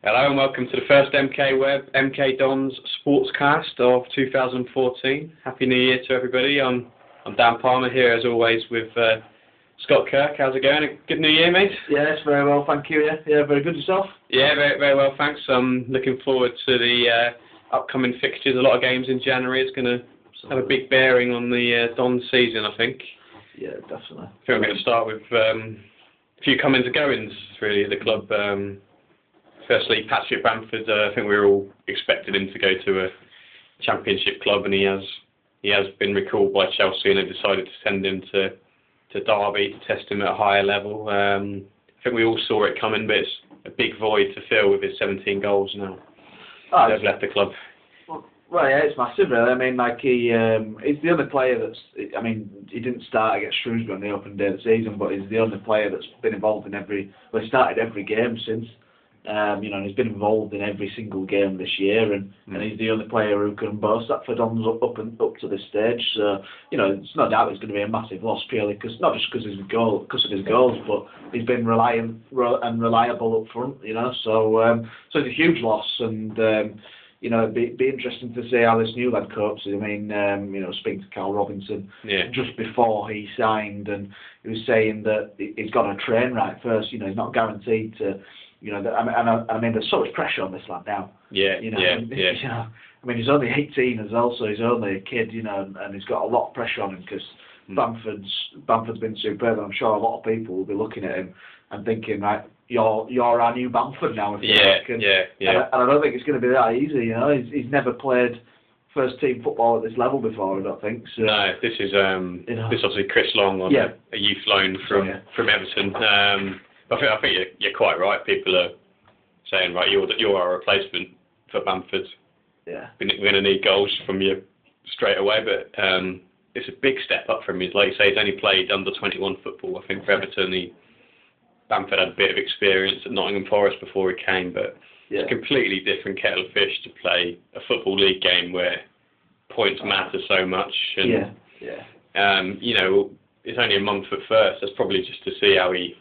Hello and welcome to the first MK Dons Sportscast of 2014. Happy New Year to everybody. I'm Dan Palmer here as always with Scott Kirk. How's it going? Good New Year, mate? Yes, very well, thank you. Yeah, very good. Yourself? Yeah, very, very well, thanks. I'm looking forward to the upcoming fixtures. A lot of games in January. It's going to have a big bearing on the Dons season, I think. Yeah, definitely. I think we're going to start with a few comings and goings, really, at the club. Firstly, Patrick Bamford. I think we were all expecting him to go to a Championship club, and he has been recalled by Chelsea, and they've decided to send him to Derby to test him at a higher level. I think we all saw it coming, but it's a big void to fill with his 17 goals now. They've left the club. Well, yeah, it's massive, really. I mean, like he's the only player that's. I mean, he didn't start against Shrewsbury on the opening day of the season, but he's the only player that's been involved in every. Well, he started every game since. And he's been involved in every single game this year, and he's the only player who can boast that for Dons up to this stage. So, it's no doubt it's going to be a massive loss, purely because not just because of his goals, but he's been reliant and reliable up front. So it's a huge loss, and it'd be interesting to see how this new lad copes. I mean, speaking to Carl Robinson just before he signed, and he was saying that he's got to train right first. He's not guaranteed to. I mean, there's so much pressure on this lad now. Yeah. I mean, he's only 18 as well, so he's only a kid, and he's got a lot of pressure on him because Bamford's been superb, and I'm sure a lot of people will be looking at him and thinking, right, you're our new Bamford now. And I don't think it's going to be that easy. He's never played first team football at this level before, I don't think. So, no, this is this obviously Chris Long on a youth loan from Everton. I think you're quite right. People are saying, right, you're our replacement for Bamford. Yeah. We're going to need goals from you straight away, but it's a big step up from him. Like you say, he's only played under 21 football. I think for Everton, Bamford had a bit of experience at Nottingham Forest before he came, but it's a completely different kettle of fish to play a Football League game where points matter so much. And, it's only a month at first. That's probably just to see how he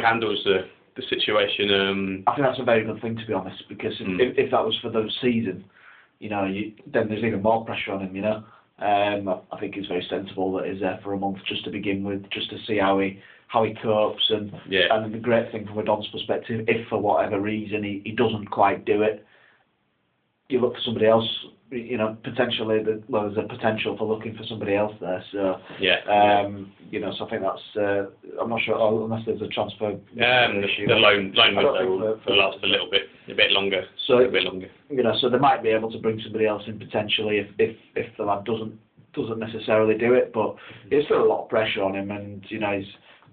handles the situation. I think that's a very good thing, to be honest, because if that was for the season, then there's even more pressure on him. I think it's very sensible that he's there for a month just to begin with, just to see how he copes, and the great thing from a Don's perspective, if for whatever reason he doesn't quite do it, you look for somebody else. Potentially, there's a potential for looking for somebody else there. So, so I think that's. I'm not sure unless there's a transfer issue. The loan window will last a bit longer. So they might be able to bring somebody else in potentially if the lad doesn't necessarily do it, but there's still a lot of pressure on him, and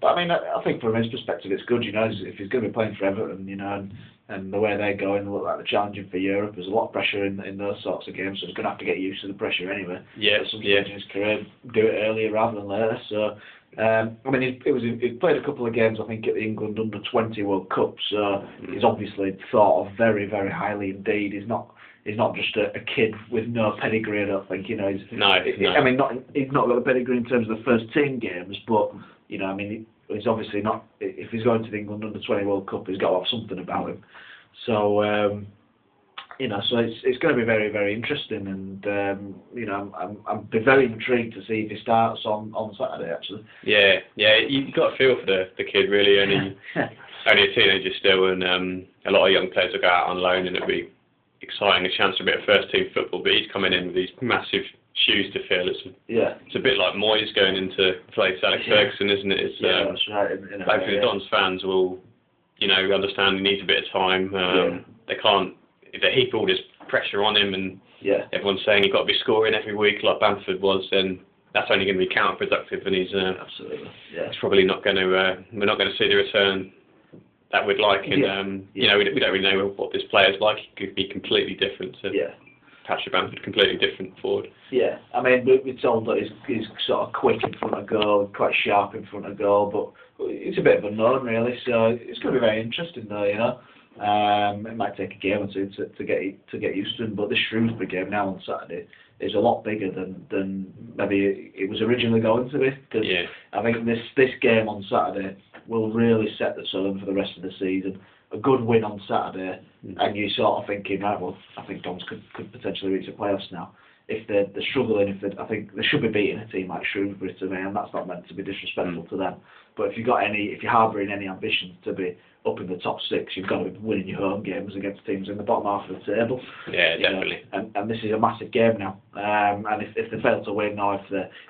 But I mean, I think from his perspective, it's good. If he's going to be playing for Everton, and the way they're going, they look like they're challenging for Europe. There's a lot of pressure in those sorts of games, so he's going to have to get used to the pressure anyway. At some stage in his career, do it earlier rather than later. So, I mean, he played a couple of games, I think, at the England Under-20 World Cup. So he's obviously thought of very, very highly indeed. He's not just a kid with no pedigree, I don't think. I mean, he's not got a pedigree in terms of the first team games, but I mean. He's obviously not. If he's going to the England Under-20 World Cup, he's got to have something about him. So, so it's going to be very, very interesting, and I'm be very intrigued to see if he starts on Saturday. Actually. Yeah, you've got a feel for the kid, really. Only a teenager still, and a lot of young players will go out on loan, and it'll be exciting, a chance for a bit of first team football. But he's coming in with these massive shoes to fill. It's a bit like Moyes going into play Alex Ferguson, isn't it? That's right. Hopefully the Dons fans will, understand he needs a bit of time. They can't. If they heap all this pressure on him, and everyone's saying he's got to be scoring every week like Bamford was, then that's only going to be counterproductive, and he's absolutely. It's probably not going to. We're not going to see the return that we'd like, and we don't really know what this player's like. He could be completely different to Patrick Bamford, completely different forward. Yeah, I mean, we're told that he's sort of quick in front of goal, quite sharp in front of goal, but it's a bit of a unknown, really. So it's going to be very interesting, though. It might take a game or two to get used to him, but this Shrewsbury game now on Saturday is a lot bigger than maybe it was originally going to be. Because I think this game on Saturday will really set the tone for the rest of the season. A good win on Saturday, and you're sort of thinking, right, well, I think Dons could potentially reach the playoffs now. If they're struggling, I think they should be beating a team like Shrewsbury to me, and that's not meant to be disrespectful to them. But if you're harbouring any ambitions to be up in the top 6, you've got to be winning your home games against teams in the bottom half of the table. Yeah, definitely. And this is a massive game now. And if they fail to win, or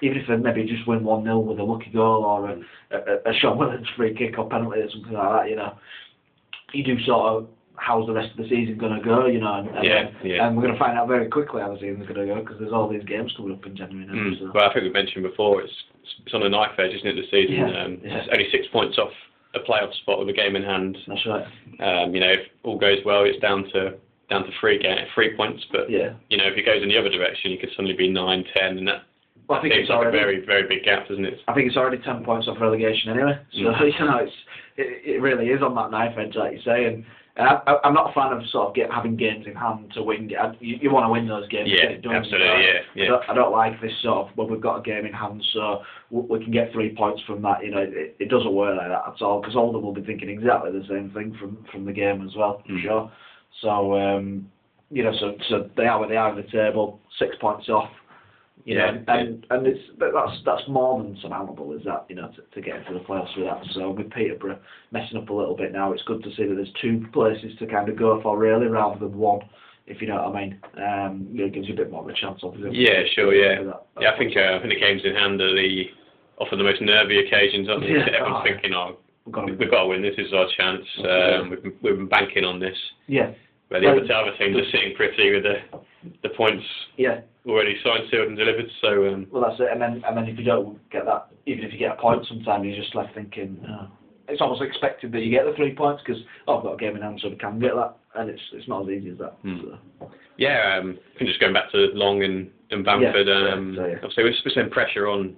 even if they maybe just win 1-0 with a lucky goal or a Sean Williams free kick or penalty or something like that, you do sort of, how's the rest of the season going to go, and we're going to find out very quickly how the season's going to go, because there's all these games coming up in January now. So. Well, I think we mentioned before, it's on a knife edge, isn't it, the season? It's only 6 points off a playoff spot with a game in hand. That's right. If all goes well, it's down to 3 points, but if it goes in the other direction, you could suddenly be 9, 10, and that I think it's already a very, very big gap, isn't it? I think it's already 10 points off relegation anyway. So it really is on that knife edge, like you say. And I'm not a fan of sort of having games in hand to win. You want to win those games. Yeah, get it done, absolutely. I don't like this sort of, well, we've got a game in hand, so we can get 3 points from that. It doesn't work like that at all, because Oldham will be thinking exactly the same thing from the game as well, for sure. So so they are where they are in the table, 6 points off. And that's more than surmountable, is that, to get into the playoffs with that. So with Peterborough messing up a little bit now, it's good to see that there's 2 places to kind of go for, really, rather than 1, if you know what I mean. It gives you a bit more of a chance, obviously. Yeah, sure, yeah. I think the games in hand are often the most nervy occasions, aren't they? Everyone's thinking, we've got to win, this is our chance, we've been banking on this. Yeah. But the other teams are sitting pretty with the points already signed, sealed and delivered. So well, that's it. And then if you don't get that, even if you get a point, sometimes you're just left thinking, it's almost expected that you get the 3 points, because I've got a game in hand, so we can get that, and it's not as easy as that. So. Yeah, I think just going back to Long and Bamford. Obviously we're putting pressure on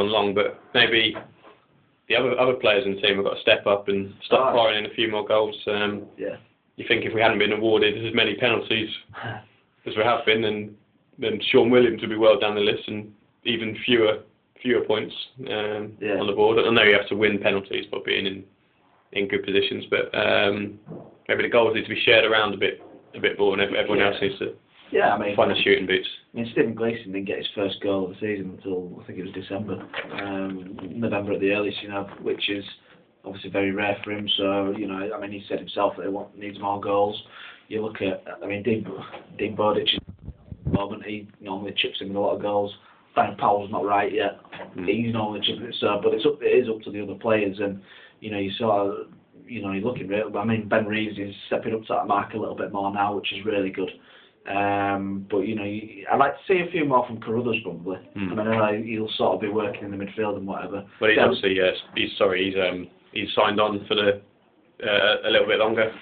Long, but maybe the other players in the team have got to step up and start firing in a few more goals. You think if we hadn't been awarded as many penalties as we have been, then Sean Williams would be well down the list, and even fewer points on the board. I know you have to win penalties by being in good positions, but maybe the goals need to be shared around a bit more, and everyone else needs to find the shooting boots. Stephen Gleeson didn't get his first goal of the season until, I think it was December, November at the earliest, which is obviously very rare for him. So, he said himself that he needs more goals. You look at, Dean Bowditch, at the moment, he normally chips in with a lot of goals. Darren Powell's not right yet. He's normally chipping it, but it is up to the other players, and, you sort of, you're looking really, Ben Reeves is stepping up to that mark a little bit more now, which is really good. But I'd like to see a few more from Carruthers, probably. He'll sort of be working in the midfield and whatever. Well, he's obviously he's signed on for a little bit longer.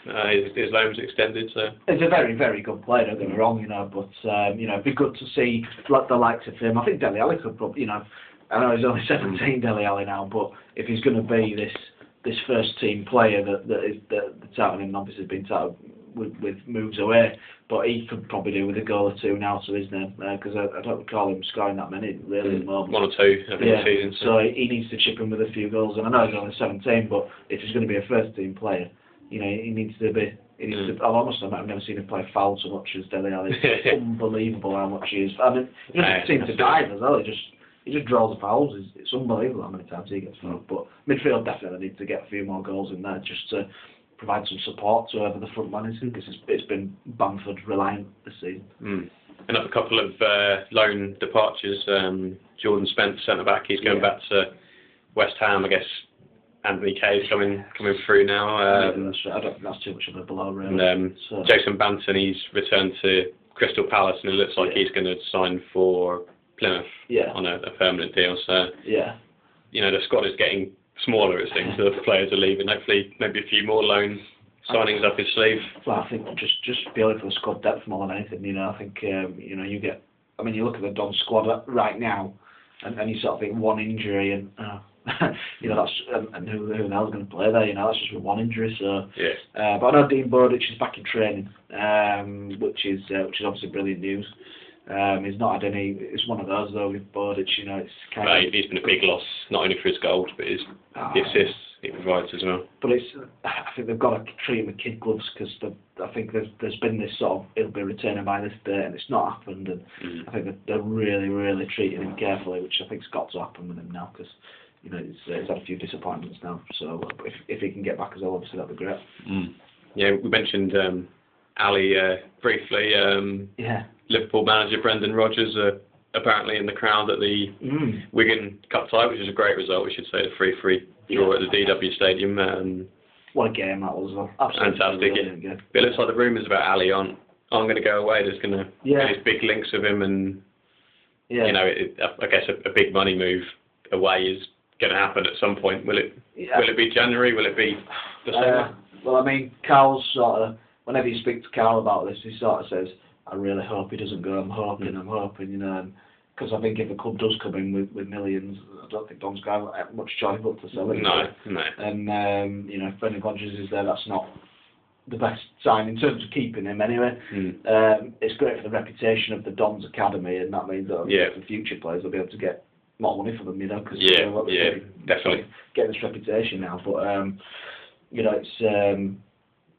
His loan's extended, so he's a very, very good player. Don't get me wrong, but it'd be good to see the likes of him. I think Dele Alli could probably, I know he's only 17, Dele Alli now, but if he's going to be this first team player that's out, and obviously been touted with moves away, but he could probably do with a goal or 2 now to his name, because I don't recall him scoring that many really at the moment. 1 or 2 I think this season. So he needs to chip in with a few goals, and I know he's only 17, but if he's going to be a first team player, he needs to be. I've never seen him play foul so much as Dele Alli. It's unbelievable how much he is. He doesn't seem to dive as well. He just draws the fouls. It's unbelievable how many times he gets fouled. But midfield definitely needs to get a few more goals in there, just to provide some support to whoever the front man is, because it's been Bamford reliant this season. Another couple of loan departures. Jordan Spence, centre back, he's going back to West Ham. I guess Anthony Kay's coming through now. I don't think that's too much of a blow, really. And Jason Banton, he's returned to Crystal Palace, and it looks like he's going to sign for Plymouth on a permanent deal. So the squad is getting smaller, it seems. The players are leaving. Hopefully, maybe a few more loan signings up his sleeve. Well, I think just purely for the squad depth more than anything. I think you get. You look at the Don squad right now, and you sort of think one injury, and that's and who the hell's going to play there? That's just with one injury. So but I know Dean Bowditch is back in training, which is obviously brilliant news. He's not had any. It's one of those though with Bowditch. It's kind of. He's been a big loss, not only for his goals but the assists. he provides as well. But I think they've got to treat him with kid gloves, because I think there's been this sort of, he'll be returning by this date, and it's not happened, and I think they're really, really treating him carefully, which I think's got to happen with him now, because he's had a few disappointments now. So if he can get back as well, obviously that'd be great. Yeah, we mentioned Ali briefly. Liverpool manager Brendan Rodgers apparently in the crowd at the Wigan Cup tie, which is a great result, we should say, the 3-3 draw at the DW Stadium. What a game that was, though. Absolutely fantastic. It looks like the rumours about Ali aren't going to go away. There's going to be these big links with him, and I guess a big money move away is going to happen at some point. Will it be January? Will it be the summer? Well, I mean, Carl's sort of, whenever you speak to Carl about this, he sort of says, I really hope he doesn't go. I'm hoping, because I think if the club does come in with millions, I don't think Don's going to have much choice but to sell it. No. And, if Brendan Rodgers is there, that's not the best sign in terms of keeping him anyway. It's great for the reputation of the Don's Academy, and that means that the future players will be able to get more money for them, because definitely getting this reputation now. But,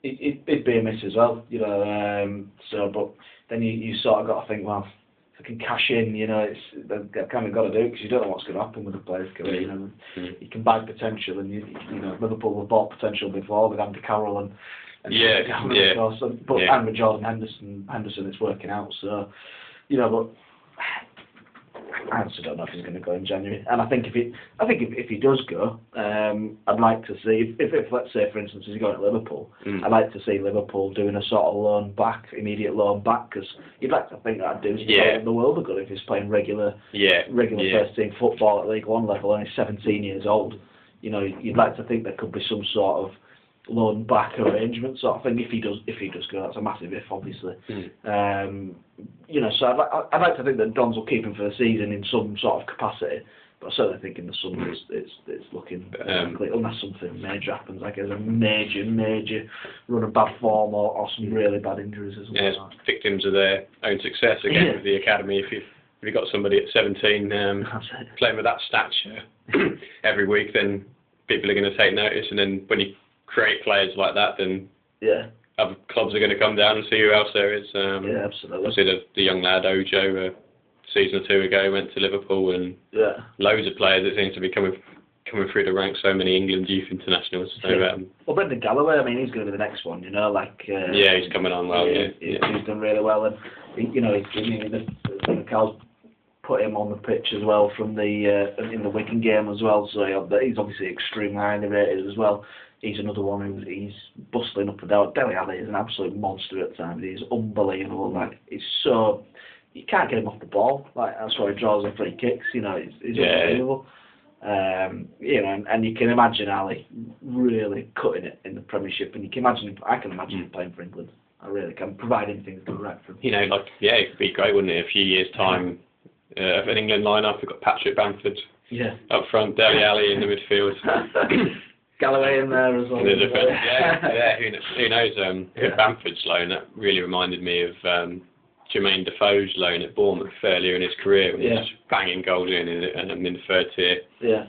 it'd be a miss as well, but then you sort of got to think, well, if I can cash in, they've kind of got to do it, because you don't know what's going to happen with the players' career. You can buy potential, and Liverpool have bought potential before with Andy Carroll and and with Jordan Henderson, it's working out. So, but I also don't know if he's going to go in January. And I think if he does go, I'd like to see, if let's say, for instance, he's going to Liverpool, I'd like to see Liverpool doing a sort of immediate loan back, because you'd like to think that'd do the world of good if he's playing regular first team football at League One level, and he's 17 years old. You'd like to think there could be some sort of loan back arrangement sort of thing if he does go. That's a massive if, obviously. So I'd like to think that Dons will keep him for the season in some sort of capacity, but I certainly think in the summer it's looking likely, unless something major happens, like a major run of bad form or some really bad injuries as well. Yeah, victims of their own success again with the academy. If you've got somebody at 17 playing with that stature every week, then people are going to take notice, and then when you create players like that, then other clubs are going to come down and see who else there is. Absolutely. Obviously the young lad Ojo, a season or two ago, went to Liverpool, and loads of players that seem to be coming through the ranks. So many England youth internationals. So, well, Brendan Galloway, I mean, he's going to be the next one. He's coming on well. He's done really well, and the Carl's put him on the pitch as well from in the Wigan game as well. So he's obviously extremely highly rated as well. He's another one he's bustling up and down. Dele Alli is an absolute monster at times. He's unbelievable. He's so, you can't get him off the ball. That's why he draws the free kicks. He's unbelievable. And you can imagine Ali really cutting it in the Premiership, and I can imagine him playing for England. I really can, providing things go right for him. It'd be great, wouldn't it? A few years' time, of an England lineup, we've got Patrick Bamford up front, Dele Alli in the midfield. Galloway in there as well. Who knows? Bamford's loan, that really reminded me of Jermaine Defoe's loan at Bournemouth earlier in his career, when he was banging goals in the third tier. So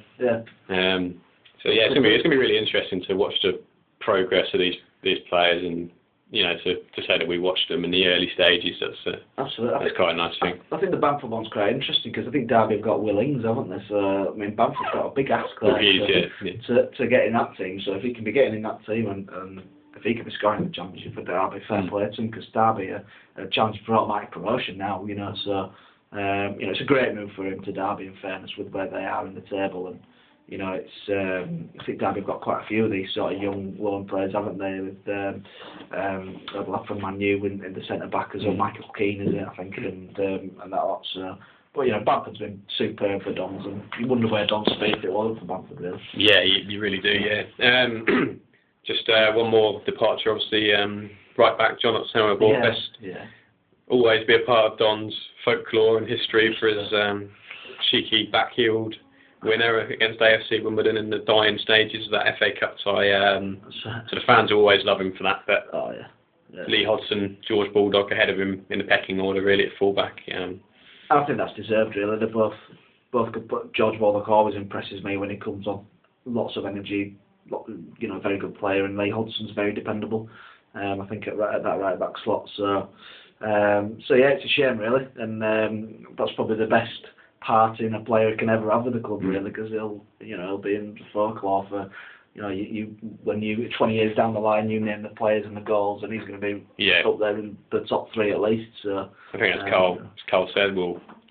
it's gonna be really interesting to watch the progress of these players, and to say that we watched them in the early stages. Absolutely. That's quite a nice thing. I think the Bamford one's quite interesting, because I think Derby have got Willings, haven't they? So I mean, Bamford's got a big ask there to get in that team. So if he can be getting in that team, and if he can be scoring the Championship for Derby, fair play to him, because Derby are challenging for automatic promotion now. So it's a great move for him to Derby, in fairness, with where they are in the table. And I think Derby have got quite a few of these sort of young loan players, haven't they? With the lad from Man U in the centre back as well, Michael Keane, is it? I think, and that lot. So, but Bamford's been superb for Dons, and you wonder where Dons space it was for Bamford, really. Yeah, you really do. Yeah. Just one more departure, obviously. Right back, John Otsonwa-Ballfest. Always be a part of Don's folklore and history for his cheeky back-heeled winner against AFC Wimbledon in the dying stages of that FA Cup tie. So the fans always love him for that. But Lee Hodgson, George Baldock ahead of him in the pecking order, really, at fullback. I think that's deserved, really. They're both good, but George Baldock always impresses me when he comes on. Lots of energy, very good player, and Lee Hudson's very dependable. I think at that right back slot. So yeah, it's a shame really, and that's probably the best parting a player can ever have with the club really, because he'll be in the folklore for. When you 20 years down the line, you name the players and the goals, and he's going to be up there in the top 3 at least. So I think as Carl said,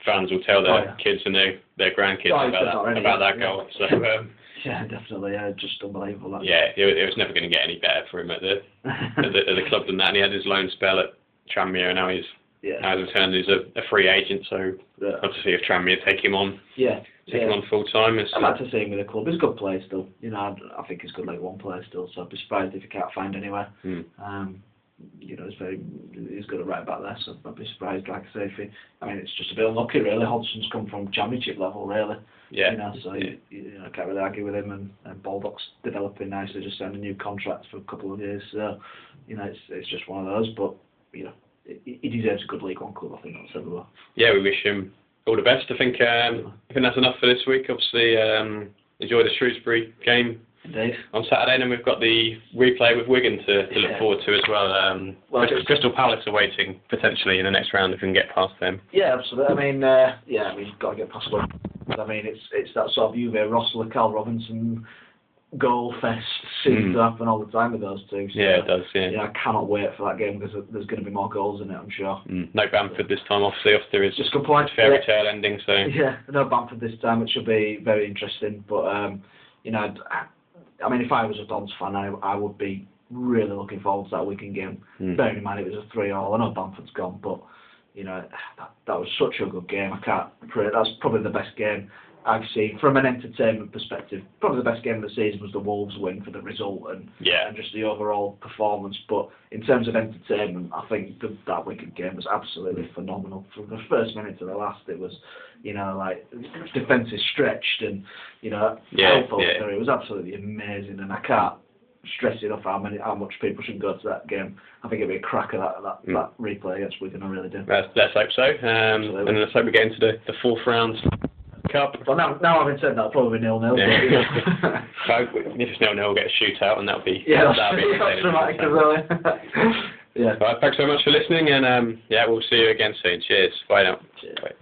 fans will tell their kids and their grandkids about that goal. So yeah, definitely, just unbelievable. It was never going to get any better for him at the club than that. And he had his loan spell at Tranmere, and now he's returned as a free agent. So obviously, if Tranmere take him on. Take him on full time. I'd like to see him with the club. He's a good player still. I think he's a good League One player still. So I'd be surprised if he can't find anywhere. He's good at right back there. So I'd be surprised, like I say, it's just a bit unlucky really. Hudson's come from Championship level really. So I can't really argue with him. And Baldock's developing nicely. Just signed a new contract for a couple of years. So it's just one of those. But he deserves a good League One club. I think that's everywhere. Yeah, we wish him all the best. I think that's enough for this week. Obviously, enjoy the Shrewsbury game on Saturday, and then we've got the replay with Wigan to look forward to as well. Crystal Palace are waiting potentially in the next round if we can get past them. Yeah, absolutely. We've got to get past them. It's that sort of Juve, Rossler, Cal Robinson goal fest seems to happen all the time with those two. So, it does. Yeah, I cannot wait for that game because there's going to be more goals in it, I'm sure. No Bamford this time, obviously. There is just a good point. Fairy tale ending. So no Bamford this time. It should be very interesting. But if I was a Dons fan, I would be really looking forward to that Wigan game. Bearing in mind it was a 3-3. I know Bamford's gone, but that was such a good game. That's probably the best game I've seen from an entertainment perspective. Probably the best game of the season was the Wolves win for the result and just the overall performance. But in terms of entertainment, I think that Wigan game was absolutely phenomenal. From the first minute to the last, it was, defences stretched and, it was absolutely amazing. And I can't stress enough how much people should go to that game. I think it'd be a cracker that replay against Wigan. I really do. Let's hope so. And let's hope we get into the fourth round. Cup. Well, now having said that, probably 0-0. Yeah. If it's 0-0, we'll get a shootout, and that'll be that's dramatic as well. Yeah. Right, thanks so much for listening, and we'll see you again soon. Cheers. Bye now. Cheers. Bye.